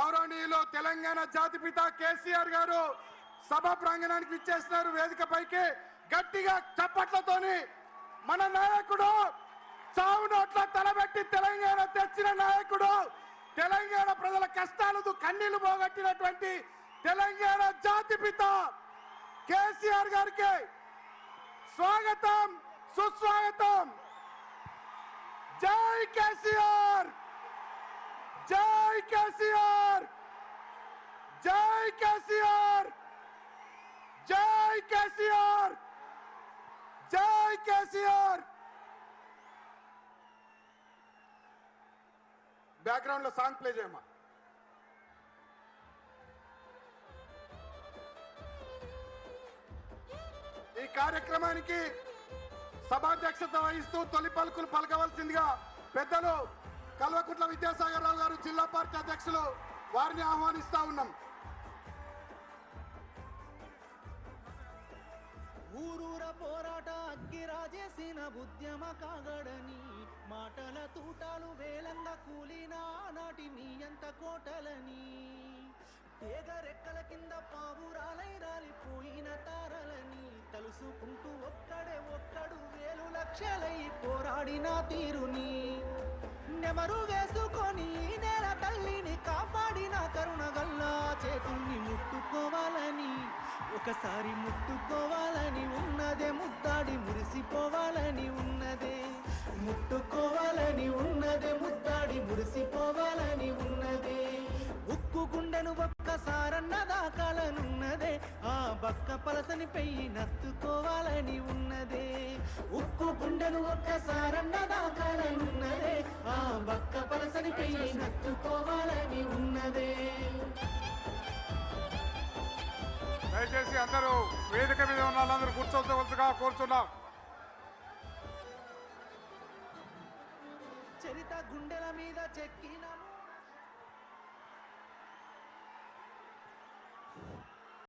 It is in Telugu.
గౌరవనీయులు తెలంగాణ జాతిపిత కేసీఆర్ గారు సభ ప్రాంగణానికి విచ్చేస్తున్నారు. వేదికపైకి గట్టిగా చప్పట్లతోని మన నాయకుడు చావు నోట్ల తలబెట్టి తెలంగాణ తెచ్చిన నాయకుడు, తెలంగాణ ప్రజల కష్టాలకు కన్నీళ్లు పోగొట్టినటువంటి తెలంగాణ జాతిపిత కేసీఆర్ గారికి స్వాగతం, సుస్వాగతం. జై కేసీఆర్, జై కేసీఆర్, జై కేసీఆర్, జై కేసీఆర్, జై కేసీఆర్. బ్యాక్గ్రౌండ్ లో సాంగ్ ప్లే చేయమా. ఈ కార్యక్రమానికి సభాధ్యక్షత వహిస్తూ తొలి పలుకులు పలకవలసిందిగా పెద్దలు కల్వకుంట్ల విద్యాసాగర్ రావు గారు, జిల్లా పార్టీ అధ్యక్షులు, వారిని ఆహ్వానిస్తా ఉన్నాం. ఊరూర పోరాట అగ్గిరాజేసిన ఉద్యమ కాగడని మాటల తూటాలు వేలంగా కూలిన నాటి మీ అంత కోటలని తేగరెక్కల కింద పావురాలై రాలిపోయిన తారలని తలుసుకుంటూ ఒక్కడు వేలు లక్షలై పోరాడిన తీరుని నెమరు వేసుకొని నేల తల్లిని కాపాడిన కరుణగల్లా చేతుల్ని ముట్టుకోవాలని, ఒకసారి ముట్టుకోవాలని ఉన్నదే, ముద్దాడి మురిసిపోవాలని ఉన్నదే, ముట్టుకోవాలని ఉన్నదే, ముద్దాడి మురిసిపోవాలని ఉన్నదే. ఉక్కు గుండెను ఒక్కసారన్న దాకాలనున్నదే, ఆ బక్క పలసని పెయ్యి నత్తుకోవాలని ఉన్నదే. ఉక్కు గుండెను ఒక్కసారన్న దాకాలనున్నదే, ఆ బక్క పలసని పెయ్యి నత్తుకోవాలని ఉన్నదే. దయచేసి అందరూ వేదిక మీద ఉన్న వాళ్ళందరూ కూర్చోవలసిగా కోరుచున్నాం. చరిత గుండెల మీద చెక్కిన